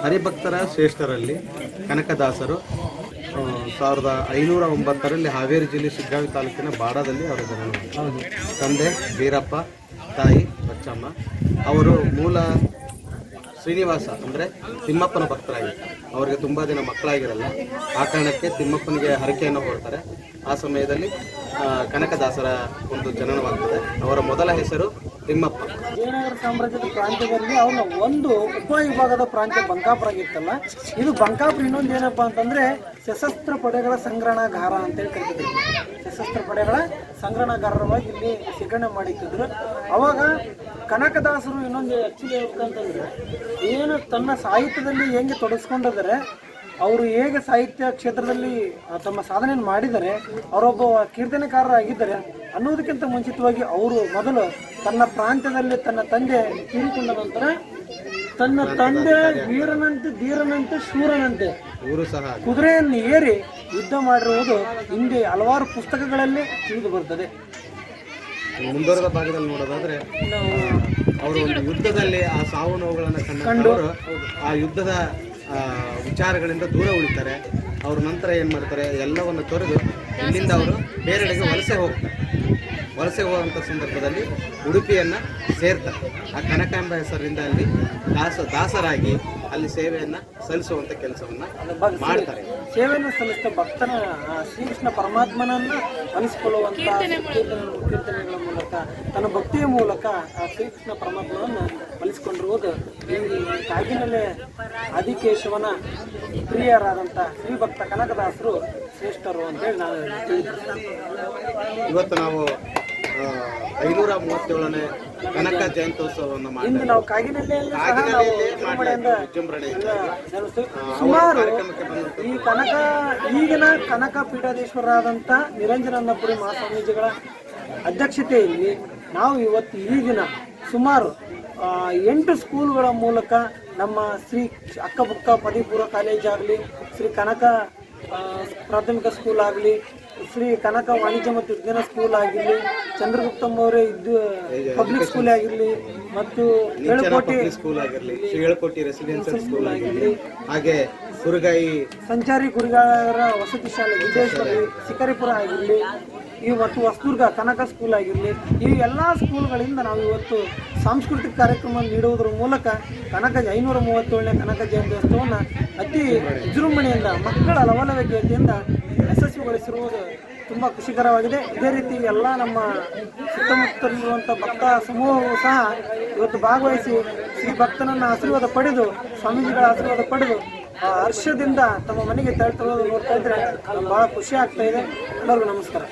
ಹರಿಭಕ್ತರ ಶ್ರೇಷ್ಠರಲ್ಲಿ ಕನಕದಾಸರು 1509ರಲ್ಲಿ ಹಾವೇರಿ ಜಿಲ್ಲೆ ಶಿಗ್ಗಾಂವಿ ತಾಲೂಕಿನ ಬಾಡಾದಲ್ಲಿ ಅವರ ಜನನ. ತಂದೆ ಬೀರಪ್ಪ, ತಾಯಿ ಬಚ್ಚಮ್ಮ. ಅವರು ಮೂಲ ಶ್ರೀನಿವಾಸ ಅಂದರೆ ತಿಮ್ಮಪ್ಪನ ಭಕ್ತರಾಗಿರ್ತಾರೆ. ಅವರಿಗೆ ತುಂಬ ದಿನ ಮಕ್ಕಳಾಗಿರಲ್ಲ. ಆ ಕಾರಣಕ್ಕೆ ತಿಮ್ಮಪ್ಪನಿಗೆ ಹರಕೆಯನ್ನು ಕೊಡ್ತಾರೆ. ಆ ಸಮಯದಲ್ಲಿ ಕನಕದಾಸರ ಒಂದು ಜನನವಾಗ್ತದೆ. ಅವರ ಮೊದಲ ಹೆಸರು ತಿಮ್ಮಪ್ಪ. ವಿಜಯನಗರ ಸಾಮ್ರಾಜ್ಯದ ಪ್ರಾಂತ್ಯದಲ್ಲಿ ಅವನ ಒಂದು ಉಪವಿಭಾಗದ ಪ್ರಾಂತ್ಯ ಬಂಕಾಪುರ ಆಗಿತ್ತಲ್ಲ. ಇದು ಬಂಕಾಪುರ ಇನ್ನೊಂದು ಏನಪ್ಪ ಅಂತಂದರೆ ಸಶಸ್ತ್ರ ಪಡೆಗಳ ಸಂಗ್ರಹಣಾಗಾರ ಅಂತೇಳಿ ಕರಿತಿದ್ರು. ಸಶಸ್ತ್ರ ಪಡೆಗಳ ಸಂಗ್ರಹಣಾಗಾರವಾಗಿ ಇಲ್ಲಿ ಶೇಖರಣೆ ಮಾಡಿಟ್ಟಿದ್ರು. ಅವಾಗ ಕನಕದಾಸರು ಇನ್ನೊಂದು ಆ್ಯಕ್ಚುಲಿ ಹೇಳ್ಬೇಕಂತಂದರೆ ಏನು ತನ್ನ ಸಾಹಿತ್ಯದಲ್ಲಿ ಹೇಗೆ ತೊಡಗಿಸ್ಕೊಂಡಿದ್ದಾರೆ, ಅವರು ಹೇಗೆ ಸಾಹಿತ್ಯ ಕ್ಷೇತ್ರದಲ್ಲಿ ತಮ್ಮ ಸಾಧನೆಯನ್ನು ಮಾಡಿದ್ದಾರೆ, ಅವರೊಬ್ಬ ಕೀರ್ತನೆಕಾರರಾಗಿದ್ದಾರೆ ಅನ್ನೋದಕ್ಕಿಂತ ಮುಂಚಿತವಾಗಿ ಅವರು ಮೊದಲು ತನ್ನ ಪ್ರಾಂತ್ಯದಲ್ಲಿ ತನ್ನ ತಂದೆ ತೀರಿಕೊಂಡ ನಂತರ ತನ್ನ ತಂದೆ ವೀರನಂತೆ ಧೀರನಂತೆ ಶೂರನಂತೆ ಕುದುರೆಯನ್ನು ಏರಿ ಯುದ್ಧ ಮಾಡಿರುವುದು ಹಿಂದೆ ಹಲವಾರು ಪುಸ್ತಕಗಳಲ್ಲಿ ತಿಳಿದು ಬರ್ತದೆ. ಮುಂದುವರೆದ ಭಾಗದಲ್ಲಿ ನೋಡೋದಾದ್ರೆ ಅವರು ಒಂದು ಯುದ್ಧದಲ್ಲಿ ಆ ಸಾವು ನೋವುಗಳನ್ನು ಕಂಡು ಆ ಯುದ್ಧದ ವಿಚಾರಗಳಿಂದ ದೂರ ಉಳಿತಾರೆ. ಅವ್ರ ನಂತರ ಏನು ಮಾಡ್ತಾರೆ, ಎಲ್ಲವನ್ನು ತೊರೆದು ಇಲ್ಲಿಂದ ಅವರು ಬೇರೆಡೆಗೆ ವಲಸೆ ಹೋಗುವಂಥ ಸಂದರ್ಭದಲ್ಲಿ ಉಡುಪಿಯನ್ನು ಸೇರ್ತಾರೆ. ಆ ಕನಕಾಂಬ ಹೆಸರಿಂದ ಅಲ್ಲಿ ದಾಸರಾಗಿ ಅಲ್ಲಿ ಸೇವೆಯನ್ನು ಸಲ್ಲಿಸುವಂಥ ಕೆಲಸವನ್ನು ಮಾಡ್ತಾರೆ. ಸೇವೆಯನ್ನು ಸಲ್ಲಿಸಿದ ಭಕ್ತನ ಶ್ರೀಕೃಷ್ಣ ಪರಮಾತ್ಮನನ್ನು ಅನಿಸಿಕೊಳ್ಳುವಂಥ ಕೀರ್ತನೆಗಳ ಮೂಲಕ ತನ್ನ ಭಕ್ತಿಯ ಮೂಲಕ ಆ ಶ್ರೀಕೃಷ್ಣ ಪರಮಾತ್ಮನನ್ನು ಅನಿಸಿಕೊಂಡಿರುವುದು ಈ ಕಾಗಿನಲ್ಲೇ ಆದಿಕೇಶವನ ಪ್ರಿಯರಾದಂಥ ಶ್ರೀಭಕ್ತ ಕನಕದಾಸರು ಶ್ರೇಷ್ಠರು ಅಂತೇಳಿ ನಾನು ತಿಳಿದಿದ್ದೇನೆ. ಇವತ್ತು ನಾವು 537ನೇ ಕನಕ ಜಯಂತ್ಯೋತ್ಸವವನ್ನು ಇಂದು ನಾವು ಸುಮಾರು ಈ ಈಗಿನ ಕನಕ ಪೀಠಾಧೀಶ್ವರರಾದಂಥ ನಿರಂಜನಾನಂದಪುರಿ ಮಹಾಸ್ವಾಮೀಜಿಗಳ ಅಧ್ಯಕ್ಷತೆಯಲ್ಲಿ ನಾವು ಇವತ್ತು ಈಗಿನ ಸುಮಾರು 8 ಸ್ಕೂಲ್ಗಳ ಮೂಲಕ ನಮ್ಮ ಶ್ರೀ ಅಕ್ಕಪಕ್ಕ ಪದವಿಪೂರ್ವ ಕಾಲೇಜ್ ಆಗಲಿ, ಶ್ರೀ ಕನಕ ಪ್ರಾಥಮಿಕ ಸ್ಕೂಲ್ ಆಗಲಿ, ಶ್ರೀ ಕನಕ ವಾಣಿಜ್ಯ ಮತ್ತು ವಿಜ್ಞಾನ ಸ್ಕೂಲ್ ಆಗಿರಲಿ, ಚಂದ್ರಗುಪ್ತಮ್ಮವರೇ ಪಬ್ಲಿಕ್ ಸ್ಕೂಲ್ ಆಗಿರಲಿ, ಮತ್ತು ಏಳುಕೋಟಿ ರೆಸಿಡೆನ್ಸಿಯಲ್ ಸ್ಕೂಲ್ ಆಗಿರಲಿ, ಹಾಗೆ ಕುರುಗಾಯಿ ಸಂಚಾರಿ ಕುರುಗಾಯರ ವಸತಿ ಶಾಲೆ ವಿಜಯೇಶ್ವರಿ ಶಿಕಾರಿಪುರ ಆಗಿರಲಿ, ಮತ್ತು ಹೊಸದುರ್ಗ ಕನಕ ಸ್ಕೂಲ್ ಆಗಿರಲಿ, ಈ ಎಲ್ಲ ಸ್ಕೂಲ್ಗಳಿಂದ ನಾವು ಇವತ್ತು ಸಾಂಸ್ಕೃತಿಕ ಕಾರ್ಯಕ್ರಮ ನೀಡುವುದರ ಮೂಲಕ 537ನೇ ಕನಕ ಜಯಂತ್ಯೋತ್ಸವವನ್ನು ಅತಿ ವಿಜೃಂಭಣೆಯಿಂದ ಮಕ್ಕಳ ಲವಲವಿಕೆಯಿಂದ ಯಶಸ್ವಿಗೊಳಿಸಿರುವುದು ತುಂಬ ಖುಷಿಕರವಾಗಿದೆ. ಇದೇ ರೀತಿ ಎಲ್ಲ ನಮ್ಮ ಸುತ್ತಮುತ್ತಲಿರುವಂಥ ಭಕ್ತ ಸಮೂಹವು ಸಹ ಇವತ್ತು ಭಾಗವಹಿಸಿ ಶ್ರೀ ಭಕ್ತನನ್ನು ಆಶೀರ್ವಾದ ಪಡೆದು, ಸ್ವಾಮೀಜಿಗಳ ಆಶೀರ್ವಾದ ಪಡೆದು ಹರ್ಷದಿಂದ ತಮ್ಮ ಮನೆಗೆ ತೆರಳುತ್ತಿರುವುದು ನೋಡ್ತಾ ಇದ್ರೆ ಭಾಳ ಖುಷಿ ಆಗ್ತಾ ಇದೆ. ಎಲ್ಲರಿಗೂ ನಮಸ್ಕಾರ.